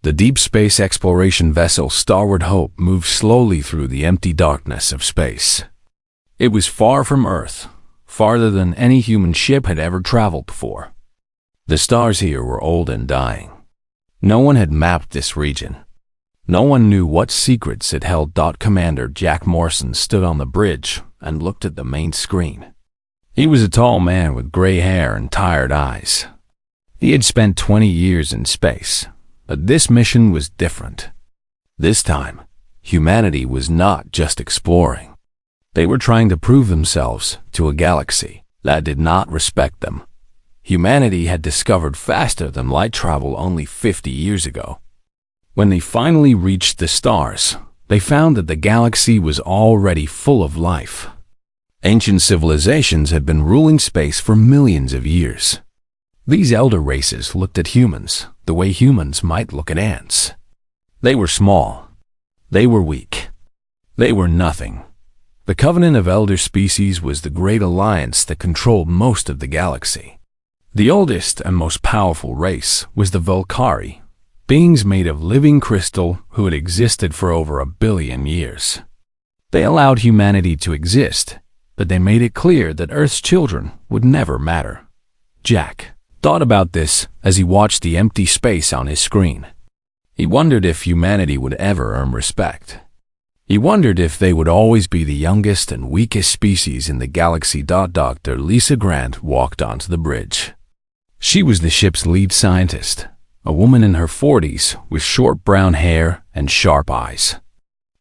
The deep space exploration vessel Starbound Hope moved slowly through the empty darkness of space. It was far from Earth, farther than any human ship had ever traveled before. The stars here were old and dying. No one had mapped this region. No one knew what secrets it held. Commander Jack Morrison stood on the bridge and looked at the main screen. He was a tall man with gray hair and tired eyes. He had spent 20 years in space, but this mission was different. This time, humanity was not just exploring. They were trying to prove themselves to a galaxy that did not respect them. Humanity had discovered faster than light travel only 50 years ago. When they finally reached the stars, they found that the galaxy was already full of life. Ancient civilizations had been ruling space for millions of years. These elder races looked at humans the way humans might look at ants. They were small. They were weak. They were nothing. The Covenant of Elder Species was the great alliance that controlled most of the galaxy. The oldest and most powerful race was the Volcari, beings made of living crystal who had existed for over 1 billion years. They allowed humanity to exist, but they made it clear that Earth's children would never matter. Jack thought about this as he watched the empty space on his screen. He wondered if humanity would ever earn respect. He wondered if they would always be the youngest and weakest species in the galaxy. Dr. Lisa Grant walked onto the bridge. She was the ship's lead scientist, a woman in her 40s with short brown hair and sharp eyes.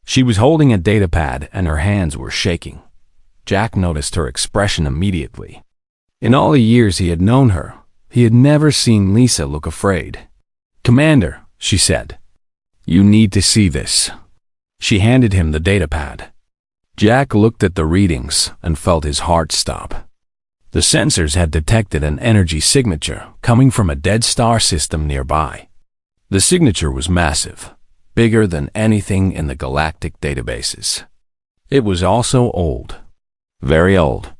She was holding a datapad and her hands were shaking. Jack noticed her expression immediately. In all the years he had known her, he had never seen Lisa look afraid. "Commander," she said, "you need to see this." She handed him the datapad. Jack looked at the readings and felt his heart stop. The sensors had detected an energy signature coming from a dead star system nearby. The signature was massive, bigger than anything in the galactic databases. It was also old, very old.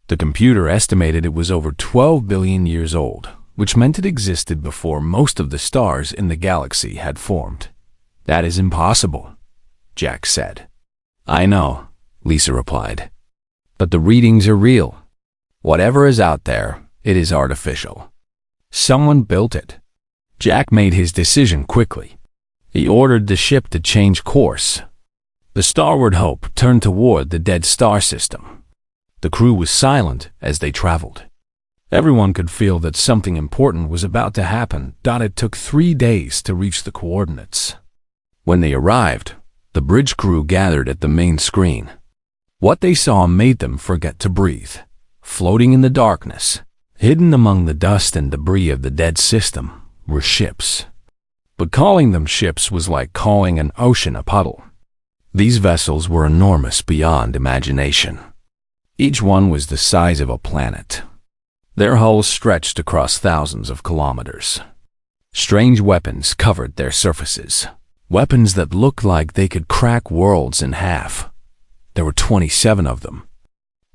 The computer estimated it was over 12 billion years old, which meant it existed before most of the stars in the galaxy had formed. "That is impossible," Jack said. "I know," Lisa replied. "But the readings are real. Whatever is out there, it is artificial. Someone built it." Jack made his decision quickly. He ordered the ship to change course. The Starbound Hope turned toward the dead star system. The crew was silent as they traveled. Everyone could feel that something important was about to happen. It took 3 days to reach the coordinates. When they arrived, the bridge crew gathered at the main screen. What they saw made them forget to breathe. Floating in the darkness, hidden among the dust and debris of the dead system, were ships. But calling them ships was like calling an ocean a puddle. These vessels were enormous beyond imagination. Each one was the size of a planet. Their hulls stretched across thousands of kilometers. Strange weapons covered their surfaces, weapons that looked like they could crack worlds in half. There were 27 of them.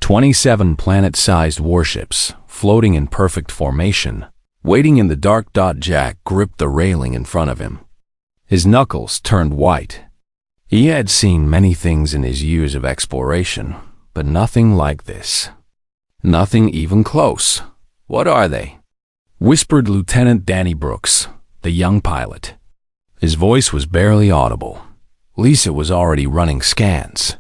27 planet-sized warships, floating in perfect formation, waiting in the dark. Jack gripped the railing in front of him. His knuckles turned white. He had seen many things in his years of exploration, but nothing like this. Nothing even close. "What are they?" whispered Lieutenant Danny Brooks, the young pilot. His voice was barely audible. Lisa was already running scans.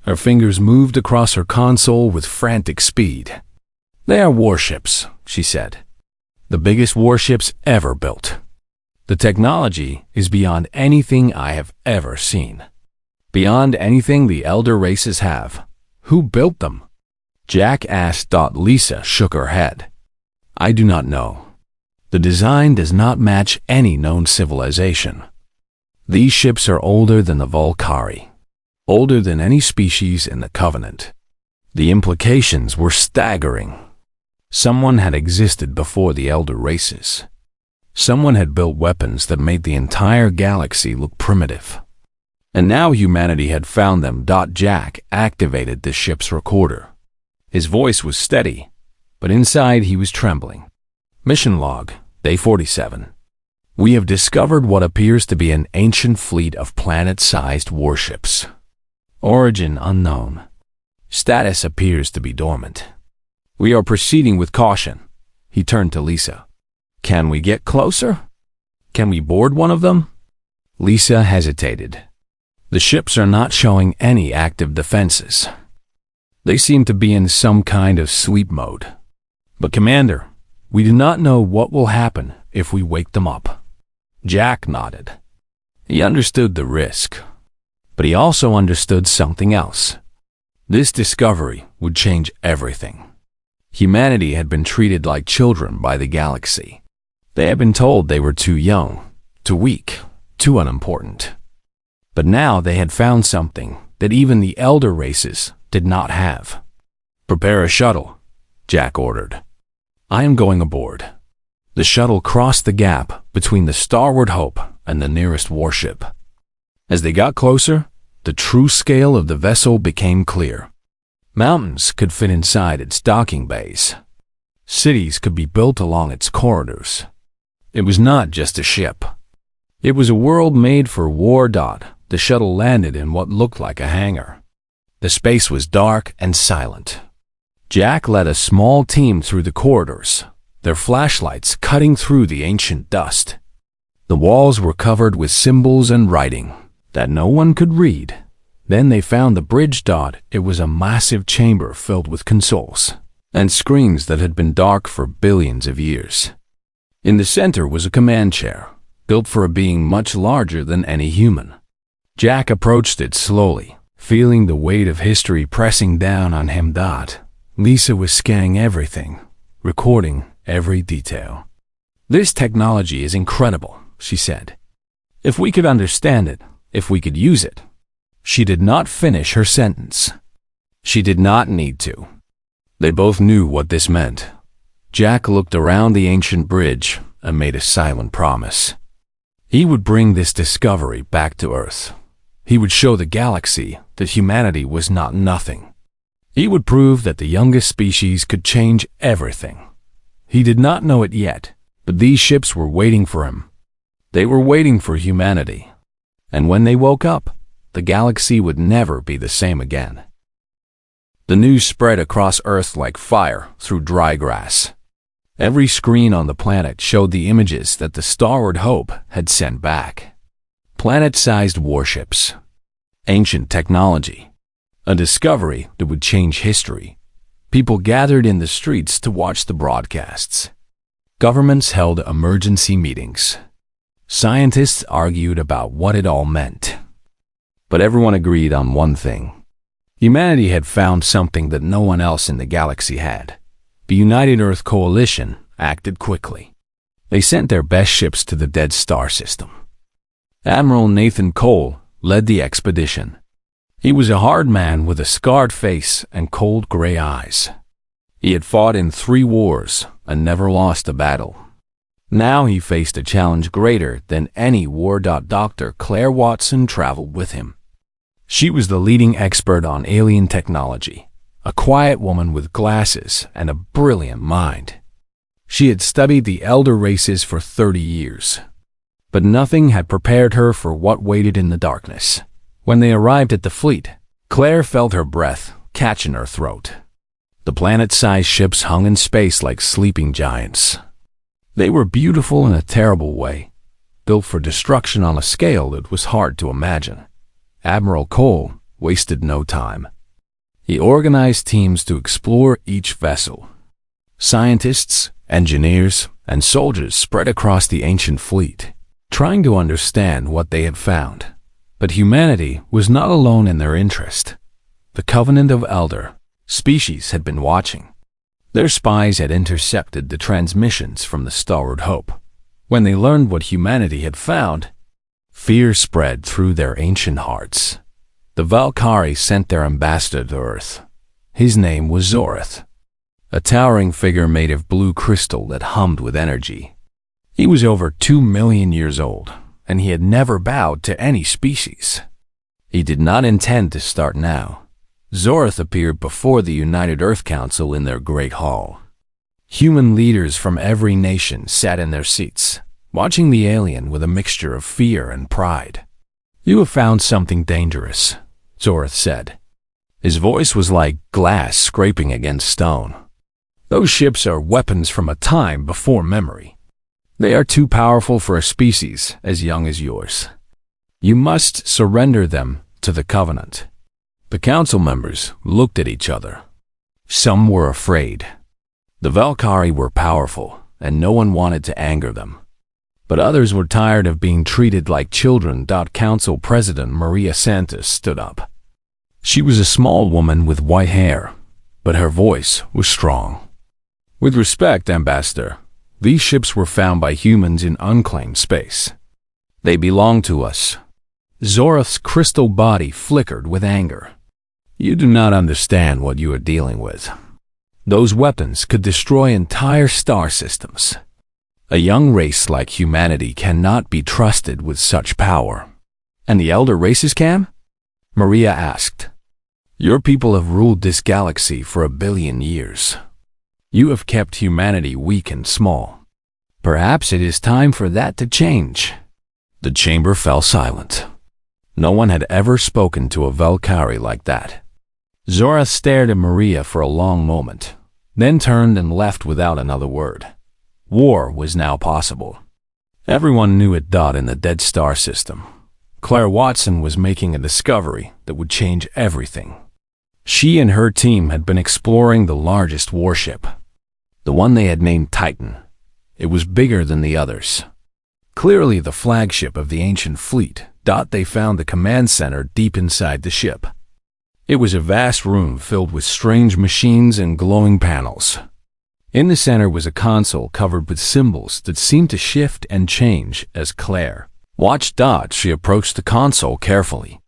Her fingers moved across her console with frantic speed. "They are warships," she said. "The biggest warships ever built. The technology is beyond anything I have ever seen. Beyond anything the elder races have. Who built them?" Jack asked. Lisa shook her head. "I do not know. The design does not match any known civilization. These ships are older than the Volcari. Older than any species in the Covenant." The implications were staggering. Someone had existed before the elder races. Someone had built weapons that made the entire galaxy look primitive. And now humanity had found them. Jack activated the ship's recorder. His voice was steady, but inside he was trembling. "Mission log, day 47. We have discovered what appears to be an ancient fleet of planet-sized warships. Origin unknown. Status appears to be dormant. We are proceeding with caution. He turned to Lisa. Can we get closer? Can we board one of them? Lisa hesitated. The ships are not showing any active defenses. They seem to be in some kind of sleep mode. But Commander, we do not know what will happen if we wake them up. Jack nodded. He understood the risk, but he also understood something else. This discovery would change everything. Humanity had been treated like children by the galaxy. They had been told they were too young, too weak, too unimportant. But now they had found something that even the elder races did not have. Prepare a shuttle, Jack ordered. I am going aboard. The shuttle crossed the gap between the Starbound Hope and the nearest warship. As they got closer, the true scale of the vessel became clear. Mountains could fit inside its docking bays. Cities could be built along its corridors. It was not just a ship. It was a world made for war. The shuttle landed in what looked like a hangar. The space was dark and silent. Jack led a small team through the corridors, their flashlights cutting through the ancient dust. The walls were covered with symbols and writing that no one could read. Then they found the bridge. It was a massive chamber filled with consoles and screens that had been dark for billions of years. In the center was a command chair, built for a being much larger than any human. Jack approached it slowly, feeling the weight of history pressing down on him. Lisa was scanning everything, recording every detail. This technology is incredible, she said. If we could understand it, if we could use it. She did not finish her sentence. She did not need to. They both knew what this meant. Jack looked around the ancient bridge and made a silent promise. He would bring this discovery back to Earth. He would show the galaxy that humanity was not nothing. He would prove that the youngest species could change everything. He did not know it yet, but these ships were waiting for him. They were waiting for humanity. And when they woke up, the galaxy would never be the same again. The news spread across Earth like fire through dry grass. Every screen on the planet showed the images that the Starbound Hope had sent back. Planet-sized warships. Ancient technology. A discovery that would change history. People gathered in the streets to watch the broadcasts. Governments held emergency meetings. Scientists argued about what it all meant. But everyone agreed on one thing. Humanity had found something that no one else in the galaxy had. The United Earth Coalition acted quickly. They sent their best ships to the Dead Star system. Admiral Nathan Cole led the expedition. He was a hard man with a scarred face and cold gray eyes. He had fought in 3 wars and never lost a battle. Now he faced a challenge greater than any war. Dr. Claire Watson traveled with him. She was the leading expert on alien technology, a quiet woman with glasses and a brilliant mind. She had studied the elder races for 30 years. But nothing had prepared her for what waited in the darkness. When they arrived at the fleet, Claire felt her breath catch in her throat. The planet-sized ships hung in space like sleeping giants. They were beautiful in a terrible way, built for destruction on a scale that was hard to imagine. Admiral Cole wasted no time. He organized teams to explore each vessel. Scientists, engineers, and soldiers spread across the ancient fleet, trying to understand what they had found. But humanity was not alone in their interest. The Covenant of Elder species had been watching. Their spies had intercepted the transmissions from the Starbound Hope. When they learned what humanity had found, fear spread through their ancient hearts. The Valkyrie sent their ambassador to Earth. His name was Zorith, a towering figure made of blue crystal that hummed with energy. He was over 2 million years old, and he had never bowed to any species. He did not intend to start now. Zorith appeared before the United Earth Council in their great hall. Human leaders from every nation sat in their seats, watching the alien with a mixture of fear and pride. "You have found something dangerous," Zoroth said. His voice was like glass scraping against stone. "Those ships are weapons from a time before memory. They are too powerful for a species as young as yours. You must surrender them to the Covenant." The council members looked at each other. Some were afraid. The Valkyrie were powerful, and no one wanted to anger them. But others were tired of being treated like children. Council President Maria Santos stood up. She was a small woman with white hair, but her voice was strong. "With respect, Ambassador, these ships were found by humans in unclaimed space. They belong to us." Zoroth's crystal body flickered with anger. "You do not understand what you are dealing with. Those weapons could destroy entire star systems. A young race like humanity cannot be trusted with such power." "And the elder races can?" Maria asked. "Your people have ruled this galaxy for 1 billion years. You have kept humanity weak and small. Perhaps it is time for that to change." The chamber fell silent. No one had ever spoken to a Valkyrie like that. Zoroth stared at Maria for a long moment, then turned and left without another word. War was now possible. Everyone knew it. In the Dead Star system, Claire Watson was making a discovery that would change everything. She and her team had been exploring the largest warship, the one they had named Titan. It was bigger than the others. Clearly the flagship of the ancient fleet. They found the command center deep inside the ship. It was a vast room filled with strange machines and glowing panels. In the center was a console covered with symbols that seemed to shift and change as Claire watched. She approached the console carefully.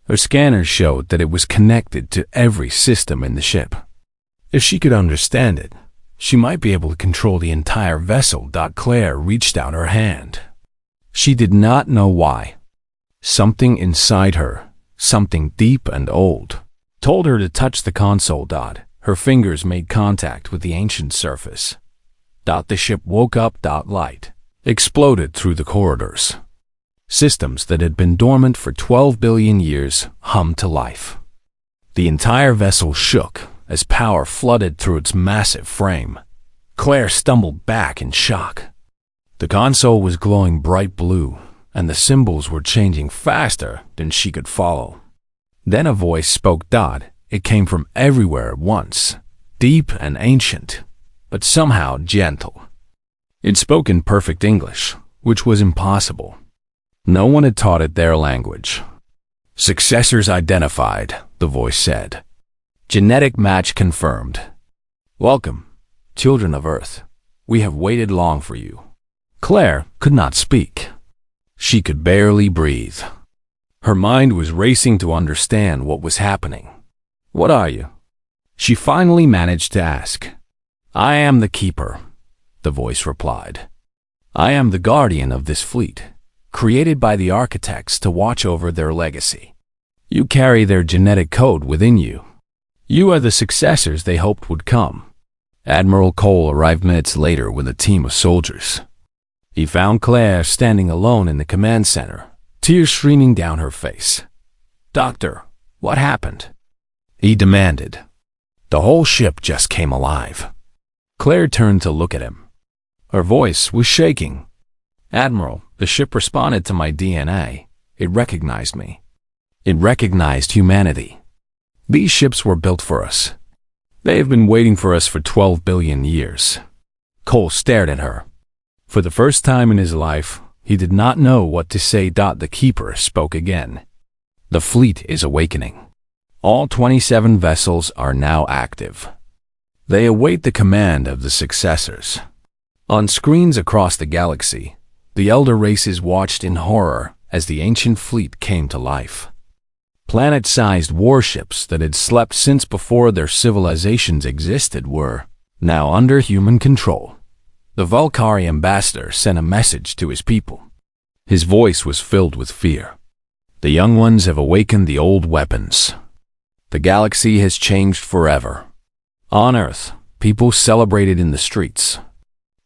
Her scanners showed that it was connected to every system in the ship. If she could understand it, she might be able to control the entire vessel. Claire reached out her hand. She did not know why. Something inside her, something deep and old, told her to touch the console. Her fingers made contact with the ancient surface. The ship woke up. Light exploded through the corridors. Systems that had been dormant for 12 billion years hummed to life. The entire vessel shook as power flooded through its massive frame. Claire stumbled back in shock. The console was glowing bright blue, and the symbols were changing faster than she could follow. Then a voice spoke. It came from everywhere at once, deep and ancient, but somehow gentle. It spoke in perfect English, which was impossible. No one had taught it their language. "Successors identified," the voice said. "Genetic match confirmed. Welcome, children of Earth. We have waited long for you." Claire could not speak. She could barely breathe. Her mind was racing to understand what was happening. "What are you?" she finally managed to ask. "I am the Keeper," the voice replied. "I am the guardian of this fleet, created by the architects to watch over their legacy. You carry their genetic code within you. You are the successors they hoped would come." Admiral Cole arrived minutes later with a team of soldiers. He found Claire standing alone in the command center, tears streaming down her face. "Doctor, what happened?" he demanded. "The whole ship just came alive." Claire turned to look at him. Her voice was shaking. "Admiral, the ship responded to my DNA. It recognized me. It recognized humanity. These ships were built for us. They have been waiting for us for 12 billion years." Cole stared at her. For the first time in his life, he did not know what to say. The Keeper spoke again. "The fleet is awakening. All 27 vessels are now active. They await the command of the successors." On screens across the galaxy, the elder races watched in horror as the ancient fleet came to life. Planet-sized warships that had slept since before their civilizations existed were now under human control. The Valkyrie ambassador sent a message to his people. His voice was filled with fear. "The young ones have awakened the old weapons. The galaxy has changed forever." On Earth, people celebrated in the streets.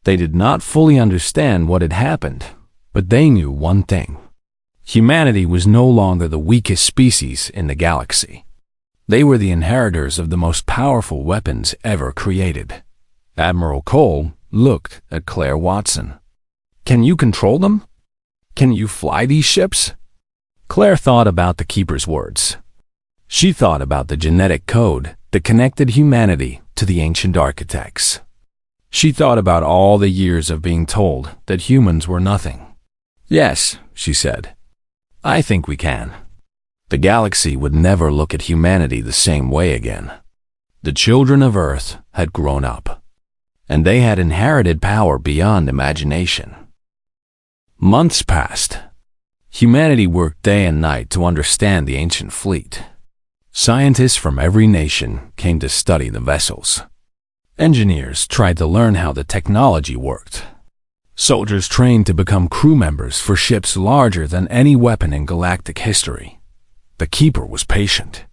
They did not fully understand what had happened, but they knew one thing. Humanity was no longer the weakest species in the galaxy. They were the inheritors of the most powerful weapons ever created. Admiral Cole looked at Claire Watson. "Can you control them? Can you fly these ships?" Claire thought about the Keeper's words. She thought about the genetic code that connected humanity to the ancient architects. She thought about all the years of being told that humans were nothing. "Yes," she said. "I think we can." The galaxy would never look at humanity the same way again. The children of Earth had grown up, and they had inherited power beyond imagination. Months passed. Humanity worked day and night to understand the ancient fleet. Scientists from every nation came to study the vessels. Engineers tried to learn how the technology worked. Soldiers trained to become crew members for ships larger than any weapon in galactic history. The Keeper was patient.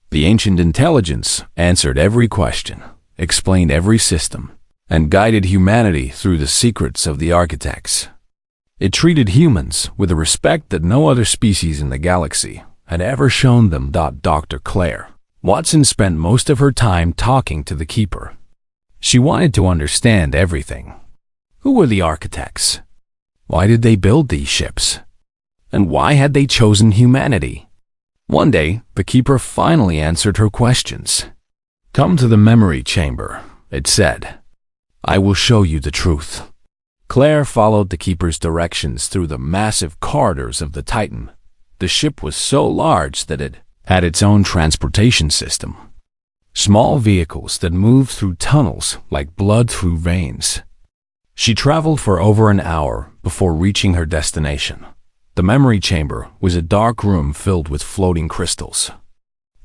The ancient intelligence answered every question, explained every system, and guided humanity through the secrets of the architects. It treated humans with a respect that no other species in the galaxy had ever shown them. Dr. Claire Watson spent most of her time talking to the Keeper. She wanted to understand everything. Who were the architects? Why did they build these ships? And why had they chosen humanity? One day, the Keeper finally answered her questions. "Come to the memory chamber," it said. "I will show you the truth." Claire followed the Keeper's directions through the massive corridors of the Titan. The ship was so large that it had its own transportation system. Small vehicles that moved through tunnels like blood through veins. She traveled for over an hour before reaching her destination. The memory chamber was a dark room filled with floating crystals.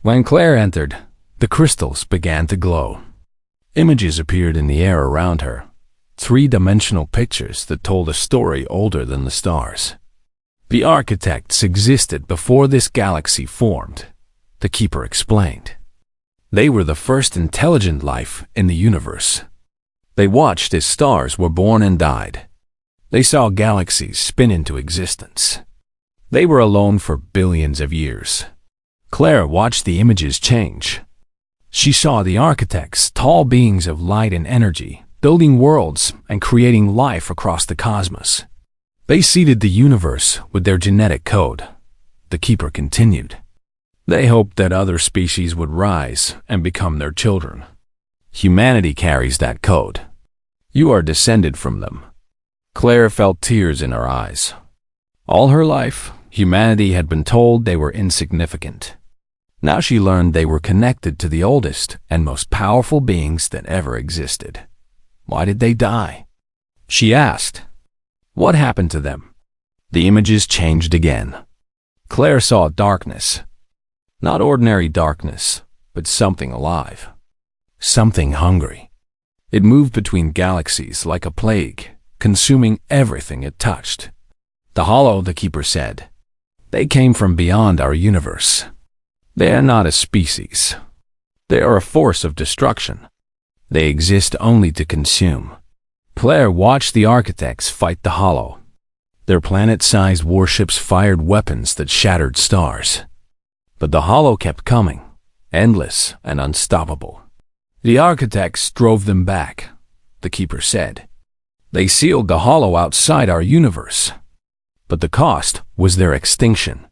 When Claire entered, the crystals began to glow. Images appeared in the air around her, three-dimensional pictures that told a story older than the stars. The architects existed before this galaxy formed, the Keeper explained. They were the first intelligent life in the universe. They watched as stars were born and died. They saw galaxies spin into existence. They were alone for billions of years. Claire watched the images change. She saw the architects, tall beings of light and energy, building worlds and creating life across the cosmos. They seeded the universe with their genetic code. The Keeper continued. They hoped that other species would rise and become their children. Humanity carries that code. You are descended from them. Claire felt tears in her eyes. All her life, humanity had been told they were insignificant. Now she learned they were connected to the oldest and most powerful beings that ever existed. Why did they die? She asked. What happened to them? The images changed again. Claire saw darkness. Not ordinary darkness, but something alive. Something hungry. It moved between galaxies like a plague, consuming everything it touched. The Hollow, the Keeper said. They came from beyond our universe. They are not a species. They are a force of destruction. They exist only to consume. Claire watched the architects fight the Hollow. Their planet-sized warships fired weapons that shattered stars. But the Hollow kept coming, endless and unstoppable. The architects drove them back, the Keeper said. They sealed the Hollow outside our universe. But the cost was their extinction.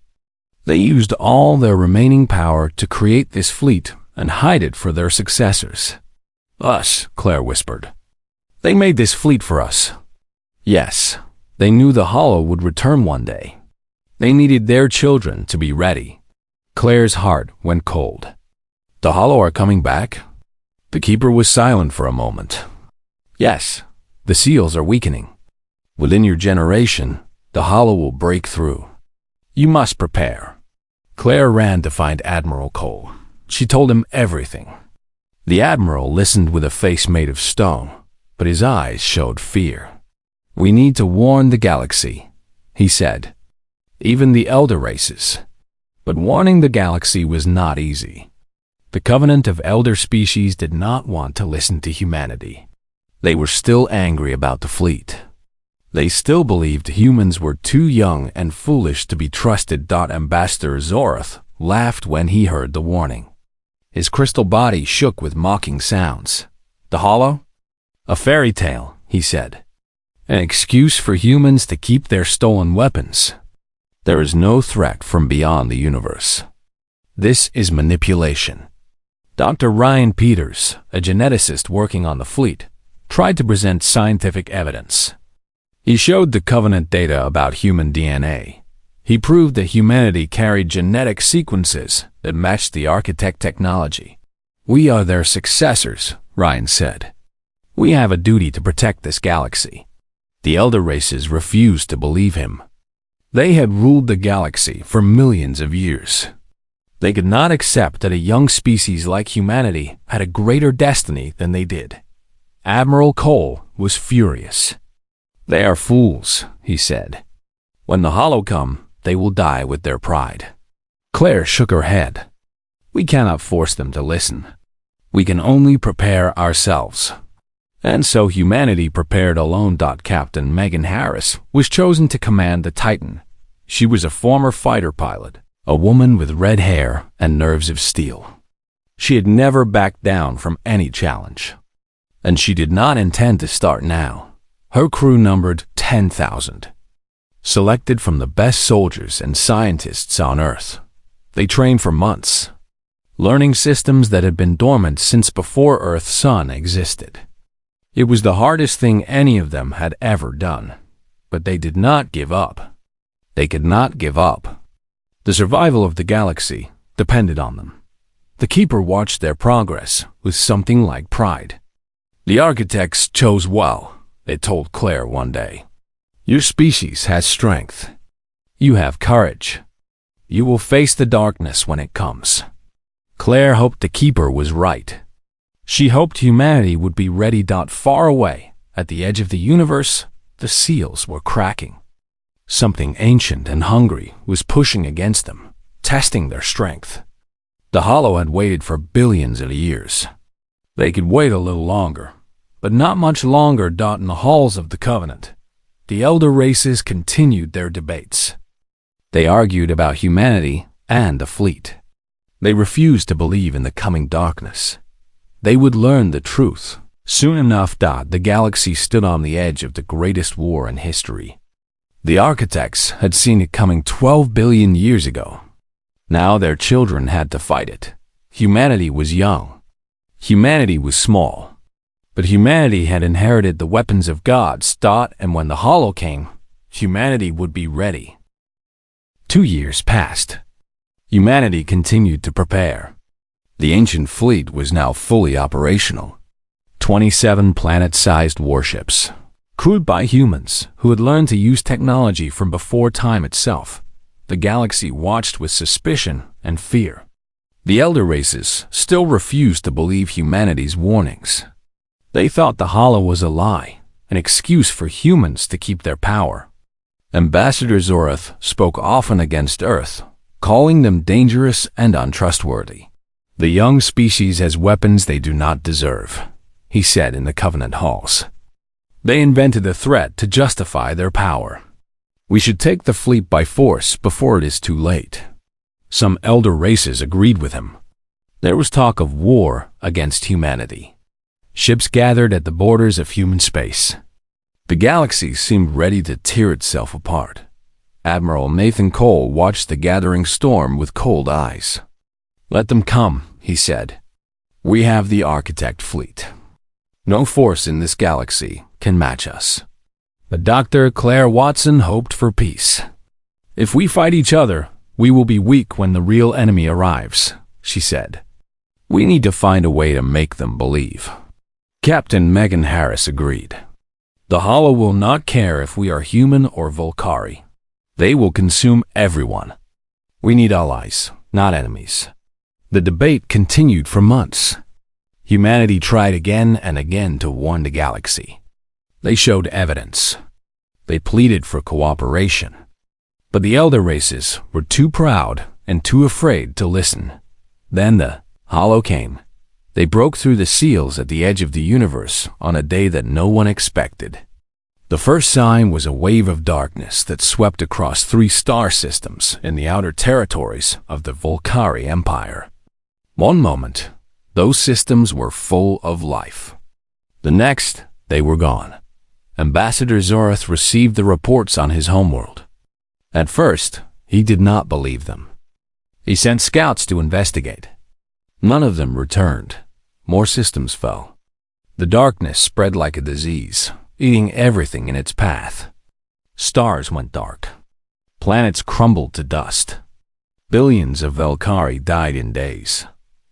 They used all their remaining power to create this fleet and hide it for their successors. Us, Claire whispered. They made this fleet for us. Yes, they knew the Hollow would return one day. They needed their children to be ready. Claire's heart went cold. The Hollow are coming back? The Keeper was silent for a moment. Yes, the seals are weakening. Within your generation, the Hollow will break through. You must prepare. Claire ran to find Admiral Cole. She told him everything. The Admiral listened with a face made of stone, but his eyes showed fear. We need to warn the galaxy, he said. Even the elder races. But warning the galaxy was not easy. The covenant of elder species did not want to listen to humanity. They were still angry about the fleet. They still believed humans were too young and foolish to be trusted. Ambassador Zorath laughed when he heard the warning. His crystal body shook with mocking sounds. The hollow? A fairy tale, he said. An excuse for humans to keep their stolen weapons. There is no threat from beyond the universe. This is manipulation. Dr. Ryan Peters, a geneticist working on the fleet, tried to present scientific evidence. He showed the Covenant data about human DNA. He proved that humanity carried genetic sequences that matched the architect technology. We are their successors, Ryan said. We have a duty to protect this galaxy. The elder races refused to believe him. They had ruled the galaxy for millions of years. They could not accept that a young species like humanity had a greater destiny than they did. Admiral Cole was furious. They are fools, he said. When the hollow come, they will die with their pride. Claire shook her head. We cannot force them to listen. We can only prepare ourselves. And so humanity prepared alone. Captain Megan Harris was chosen to command the Titan. She was a former fighter pilot, a woman with red hair and nerves of steel. She had never backed down from any challenge. And she did not intend to start now. Her crew numbered 10,000. Selected from the best soldiers and scientists on Earth. They trained for months, learning systems that had been dormant since before Earth's sun existed. It was the hardest thing any of them had ever done, but they did not give up. They could not give up. The survival of the galaxy depended on them. The Keeper watched their progress with something like pride. The architects chose well, they told Claire one day. Your species has strength. You have courage. You will face the darkness when it comes. Claire hoped the Keeper was right. She hoped humanity would be ready. Far away, at the edge of the universe, the seals were cracking. Something ancient and hungry was pushing against them, testing their strength. The hollow had waited for billions of years. They could wait a little longer, but not much longer. In the halls of the Covenant, the elder races continued their debates. They argued about humanity and the fleet. They refused to believe in the coming darkness. They would learn the truth. Soon enough, the galaxy stood on the edge of the greatest war in history. The architects had seen it coming 12 billion years ago. Now their children had to fight it. Humanity was young. Humanity was small. But humanity had inherited the weapons of gods. And when the hollow came, humanity would be ready. 2 years passed. Humanity continued to prepare. The ancient fleet was now fully operational. 27 planet-sized warships, crewed by humans who had learned to use technology from before time itself. The galaxy watched with suspicion and fear. The elder races still refused to believe humanity's warnings. They thought the hollow was a lie, an excuse for humans to keep their power. Ambassador Zorath spoke often against Earth, calling them dangerous and untrustworthy. The young species has weapons they do not deserve, he said in the Covenant halls. They invented a threat to justify their power. We should take the fleet by force before it is too late. Some elder races agreed with him. There was talk of war against humanity. Ships gathered at the borders of human space. The galaxy seemed ready to tear itself apart. Admiral Nathan Cole watched the gathering storm with cold eyes. Let them come, he said. We have the architect fleet. No force in this galaxy can match us. But Dr. Claire Watson hoped for peace. If we fight each other, we will be weak when the real enemy arrives, she said. We need to find a way to make them believe. Captain Megan Harris agreed. The hollow will not care if we are human or Volcari. They will consume everyone. We need allies, not enemies. The debate continued for months. Humanity tried again and again to warn the galaxy. They showed evidence. They pleaded for cooperation. But the elder races were too proud and too afraid to listen. Then the hollow came. They broke through the seals at the edge of the universe on a day that no one expected. The first sign was a wave of darkness that swept across 3 star systems in the outer territories of the Volcari Empire. One moment, those systems were full of life. The next, they were gone. Ambassador Zorath received the reports on his homeworld. At first, he did not believe them. He sent scouts to investigate. None of them returned. More systems fell. The darkness spread like a disease, eating everything in its path. Stars went dark. Planets crumbled to dust. Billions of Velkari died in days.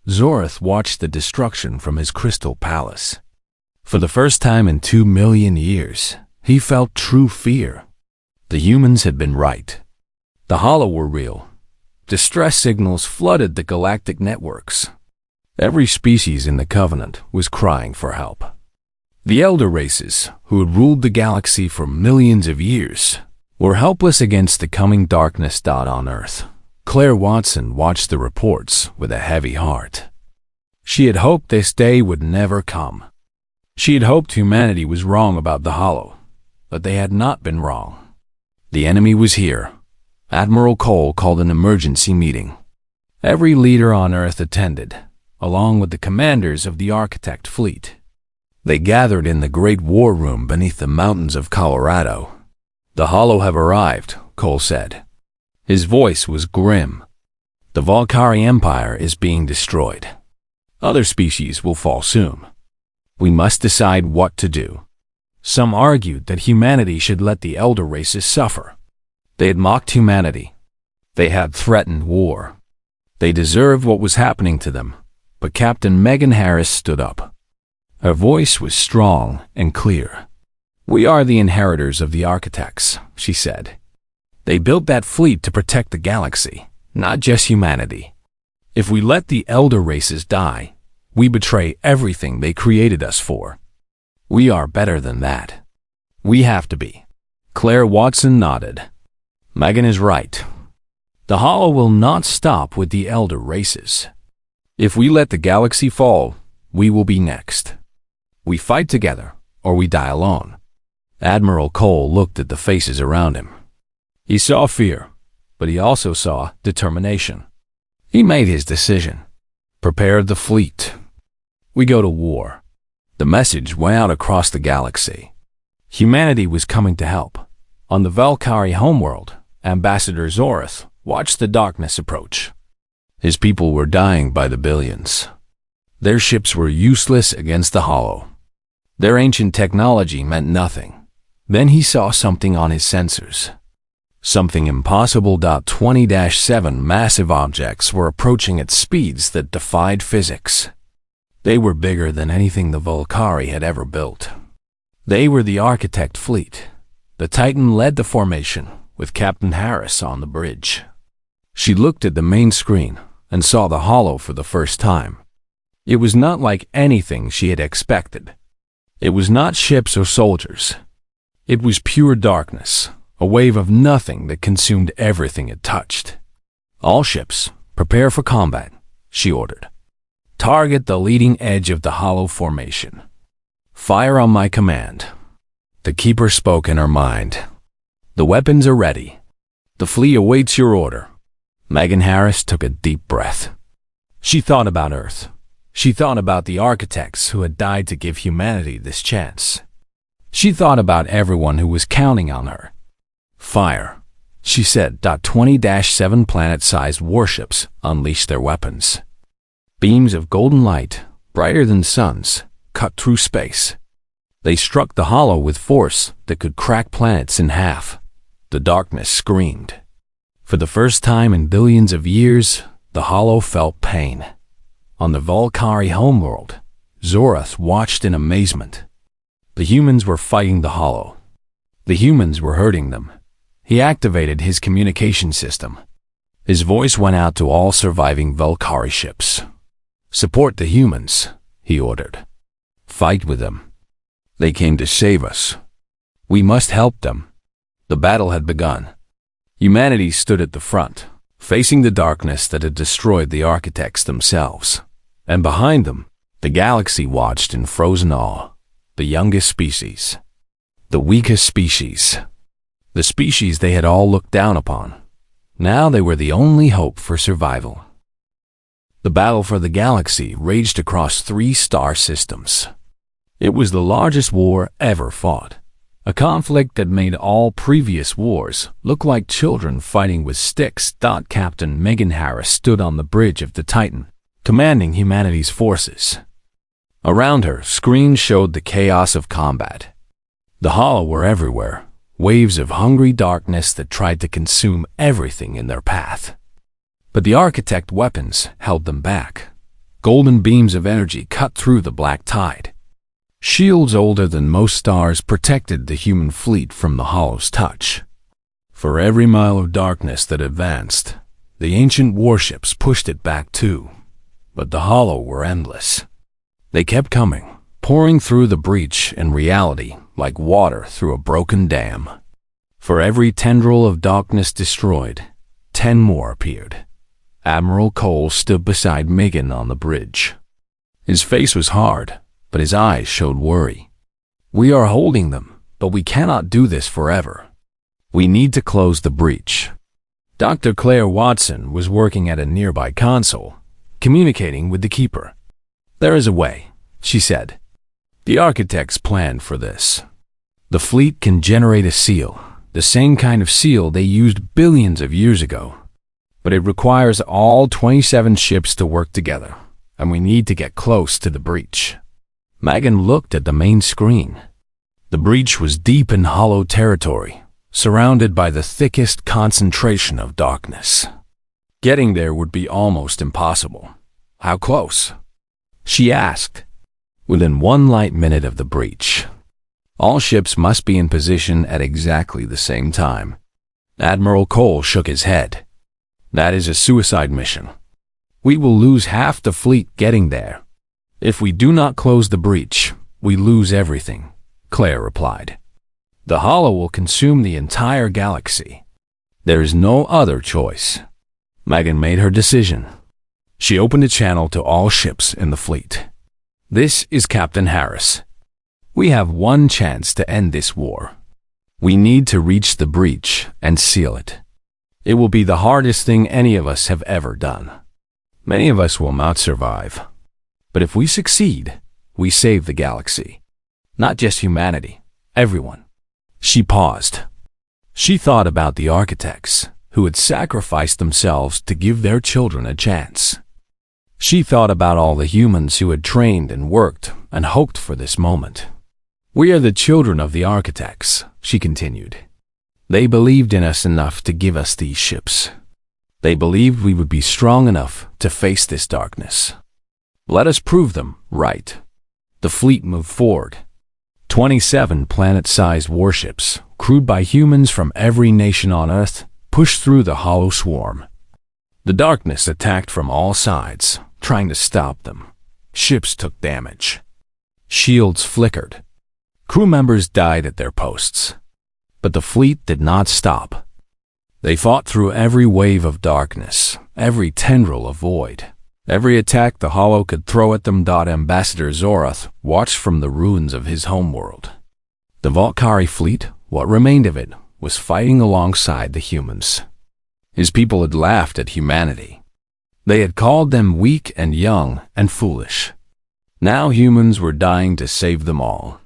Zorath watched the destruction from his crystal palace. For the first time in 2 million years, he felt true fear. The humans had been right. The Hollow were real. Distress signals flooded the galactic networks. Every species in the Covenant was crying for help. The elder races, who had ruled the galaxy for millions of years, were helpless against the coming darkness. On Earth, Claire Watson watched the reports with a heavy heart. She had hoped this day would never come. She had hoped humanity was wrong about the Hollow, but they had not been wrong. The enemy was here. Admiral Cole called an emergency meeting. Every leader on Earth attended, along with the commanders of the Architect fleet. They gathered in the great war room beneath the mountains of Colorado. "The Hollow have arrived," Cole said. His voice was grim. "The Volcari Empire is being destroyed. Other species will fall soon. We must decide what to do." Some argued that humanity should let the elder races suffer. They had mocked humanity. They had threatened war. They deserved what was happening to them. But Captain Megan Harris stood up. Her voice was strong and clear. "We are the inheritors of the Architects," she said. "They built that fleet to protect the galaxy, not just humanity. If we let the elder races die, we betray everything they created us for. We are better than that. We have to be." Claire Watson nodded. "Megan is right. The Hollow will not stop with the elder races. If we let the galaxy fall, we will be next. We fight together, or we die alone." Admiral Cole looked at the faces around him. He saw fear, but he also saw determination. He made his decision. Prepared the fleet. "We go to war." The message went out across the galaxy. Humanity was coming to help. On the Velkari homeworld, Ambassador Zorath watched the darkness approach. His people were dying by the billions. Their ships were useless against the Hollow. Their ancient technology meant nothing. Then he saw something on his sensors. Something impossible. 20-7 massive objects were approaching at speeds that defied physics. They were bigger than anything the Volcari had ever built. They were the Architect fleet. The Titan led the formation, with Captain Harris on the bridge. She looked at the main screen and saw the Hollow for the first time. It was not like anything she had expected. It was not ships or soldiers. It was pure darkness, a wave of nothing that consumed everything it touched. "All ships, prepare for combat," she ordered. "Target the leading edge of the Hollow formation. Fire on my command." The Keeper spoke in her mind. "The weapons are ready. The fleet awaits your order." Megan Harris took a deep breath. She thought about Earth. She thought about the Architects who had died to give humanity this chance. She thought about everyone who was counting on her. "Fire," she said. 20-7 planet-sized warships unleashed their weapons. Beams of golden light, brighter than suns, cut through space. They struck the Hollow with force that could crack planets in half. The darkness screamed. For the first time in billions of years, the Hollow felt pain. On the Volcari homeworld, Zorath watched in amazement. The humans were fighting the Hollow. The humans were hurting them. He activated his communication system. His voice went out to all surviving Volcari ships. "Support the humans," he ordered. "Fight with them. They came to save us. We must help them." The battle had begun. Humanity stood at the front, facing the darkness that had destroyed the Architects themselves. And behind them, The galaxy watched in frozen awe. The youngest species. The weakest species. The species they had all looked down upon. Now they were the only hope for survival. The battle for the galaxy raged across 3 star systems. It was the largest war ever fought, a conflict that made all previous wars look like children fighting with sticks. Captain Megan Harris stood on the bridge of the Titan, commanding humanity's forces. Around her, screens showed the chaos of combat. The Hollow were everywhere, waves of hungry darkness that tried to consume everything in their path. But the architect weapons held them back. Golden beams of energy cut through the black tide. Shields older than most stars protected the human fleet from the Hollow's touch. For every mile of darkness that advanced, the ancient warships pushed it back too. But the Hollow were endless. They kept coming, pouring through the breach in reality like water through a broken dam. For every tendril of darkness destroyed, 10 more appeared. Admiral Cole stood beside Megan on the bridge. His face was hard, but his eyes showed worry. "We are holding them, but we cannot do this forever. We need to close the breach." Dr. Claire Watson was working at a nearby console, communicating with the Keeper. "There is a way," she said. "The architects planned for this. The fleet can generate a seal, the same kind of seal they used billions of years ago. But it requires all 27 ships to work together, and we need to get close to the breach." Megan looked at the main screen. The breach was deep in Hollow territory, surrounded by the thickest concentration of darkness. Getting there would be almost impossible. "How close?" she asked. "Within 1 light minute of the breach. All ships must be in position at exactly the same time." Admiral Cole shook his head. "That is a suicide mission. We will lose half the fleet getting there. If we do not close the breach, we lose everything," Claire replied. "The Hollow will consume the entire galaxy. There is no other choice." Megan made her decision. She opened a channel to all ships in the fleet. "This is Captain Harris. We have one chance to end this war. We need to reach the breach and seal it. It will be the hardest thing any of us have ever done. Many of us will not survive. But if we succeed, we save the galaxy. Not just humanity, everyone." She paused. She thought about the architects who had sacrificed themselves to give their children a chance. She thought about all the humans who had trained and worked and hoped for this moment. "We are the children of the architects," she continued. "They believed in us enough to give us these ships. They believed we would be strong enough to face this darkness. Let us prove them right." The fleet moved forward. 27 planet-sized warships, crewed by humans from every nation on Earth, pushed through the Hollow swarm. The darkness attacked from all sides, trying to stop them. Ships took damage. Shields flickered. Crew members died at their posts. But the fleet did not stop. They fought through every wave of darkness, every tendril of void, every attack the Hollow could throw at them. Ambassador Zorath watched from the ruins of his homeworld. The Valkyrie fleet, what remained of it, was fighting alongside the humans. His people had laughed at humanity. They had called them weak and young and foolish. Now humans were dying to save them all.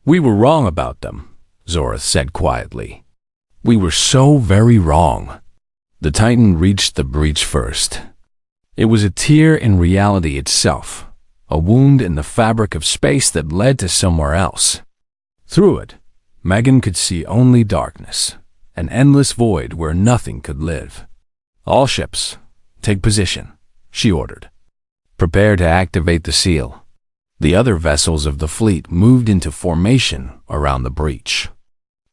"We were wrong about them," Zorath said quietly. "We were so very wrong." The Titan reached the breach first. It was a tear in reality itself, a wound in the fabric of space that led to somewhere else. Through it, Megan could see only darkness, an endless void where nothing could live. "All ships, take position," she ordered. "Prepare to activate the seal." The other vessels of the fleet moved into formation around the breach.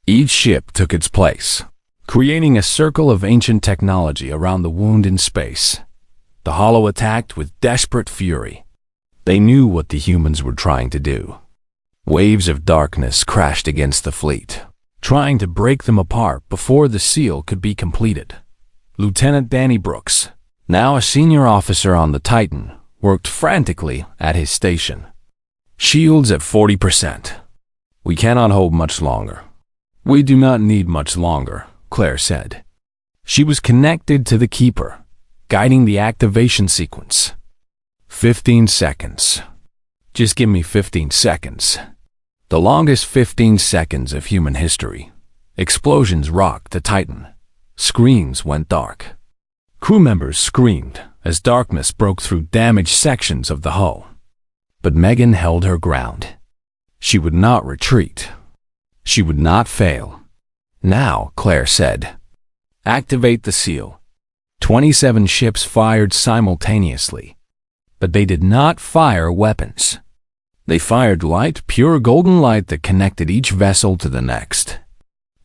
Each ship took its place, creating a circle of ancient technology around the wound in space. The Hollow attacked with desperate fury. They knew what the humans were trying to do. Waves of darkness crashed against the fleet, trying to break them apart before the seal could be completed. Lieutenant Danny Brooks, now a senior officer on the Titan, worked frantically at his station. Shields at 40%. We cannot hold much longer. We do not need much longer, Claire said. She was connected to the Keeper, guiding the activation sequence. 15 seconds. Just give me 15 seconds. The longest 15 seconds of human history. Explosions rocked the Titan. Screens went dark. Crew members screamed as darkness broke through damaged sections of the hull. But Megan held her ground. She would not retreat. She would not fail. Now, Claire said, activate the seal. 27 ships fired simultaneously. But they did not fire weapons. They fired light, pure golden light that connected each vessel to the next.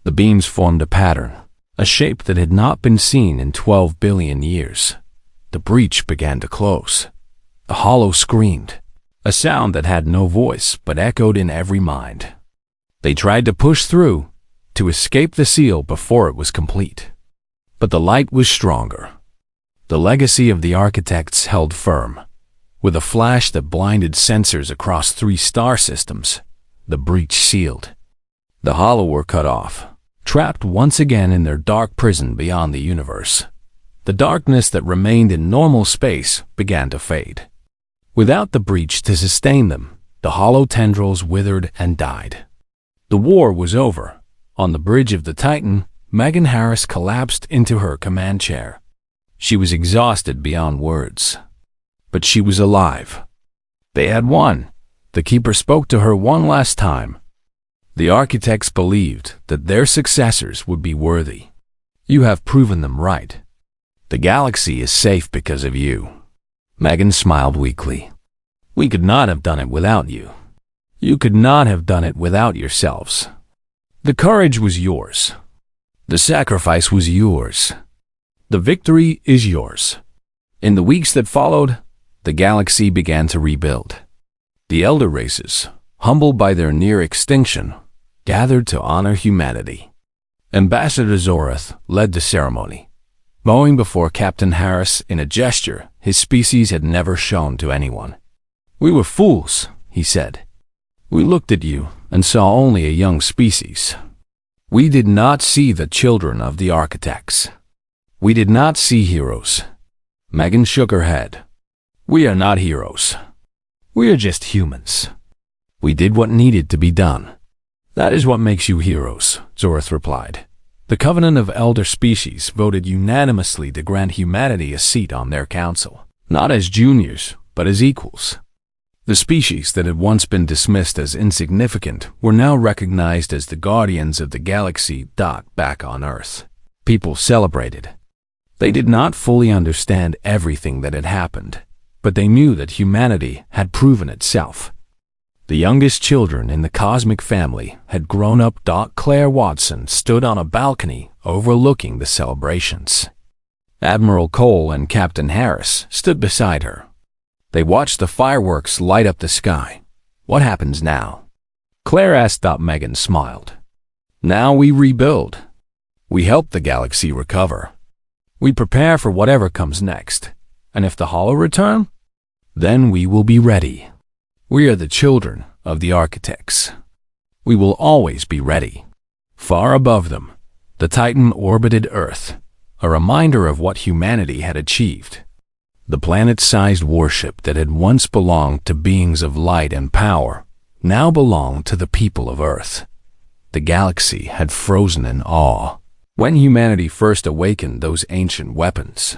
The beams formed a pattern, a shape that had not been seen in 12 billion years. The breach began to close. The hollow screamed, a sound that had no voice but echoed in every mind. They tried to push through, to escape the seal before it was complete. But the light was stronger. The legacy of the architects held firm. With a flash that blinded sensors across 3 star systems, the breach sealed. The hollow were cut off, trapped once again in their dark prison beyond the universe. The darkness that remained in normal space began to fade. Without the breach to sustain them, the hollow tendrils withered and died. The war was over. On the bridge of the Titan, Megan Harris collapsed into her command chair. She was exhausted beyond words. But she was alive. They had won. The Keeper spoke to her one last time. The architects believed that their successors would be worthy. You have proven them right. The galaxy is safe because of you. Megan smiled weakly. We could not have done it without you. You could not have done it without yourselves. The courage was yours. The sacrifice was yours. The victory is yours. In the weeks that followed, the galaxy began to rebuild. The elder races, humbled by their near extinction, gathered to honor humanity. Ambassador Zorath led the ceremony, bowing before Captain Harris in a gesture his species had never shown to anyone. We were fools, he said. We looked at you and saw only a young species. We did not see the children of the architects. We did not see heroes. Megan shook her head. We are not heroes. We are just humans. We did what needed to be done. That is what makes you heroes, Zorath replied. The Covenant of Elder Species voted unanimously to grant humanity a seat on their council, not as juniors, but as equals. The species that had once been dismissed as insignificant were now recognized as the guardians of the galaxy. Back on Earth, people celebrated. They did not fully understand everything that had happened, but they knew that humanity had proven itself. The youngest children in the cosmic family had grown up. Claire Watson stood on a balcony overlooking the celebrations. Admiral Cole and Captain Harris stood beside her. They watched the fireworks light up the sky. What happens now? Claire asked. Megan smiled. Now we rebuild. We help the galaxy recover. We prepare for whatever comes next. And if the hollow return, then we will be ready. We are the children of the architects. We will always be ready. Far above them, the Titan orbited Earth, a reminder of what humanity had achieved. The planet-sized warship that had once belonged to beings of light and power now belonged to the people of Earth. The galaxy had frozen in awe when humanity first awakened those ancient weapons.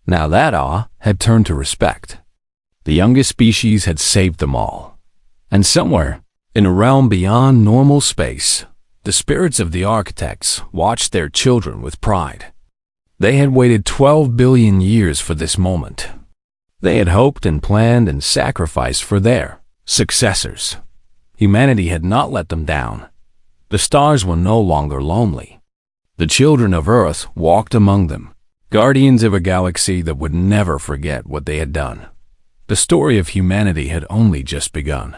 Now that awe had turned to respect. The youngest species had saved them all. And somewhere, in a realm beyond normal space, the spirits of the architects watched their children with pride. They had waited 12 billion years for this moment. They had hoped and planned and sacrificed for their successors. Humanity had not let them down. The stars were no longer lonely. The children of Earth walked among them, guardians of a galaxy that would never forget what they had done. The story of humanity had only just begun.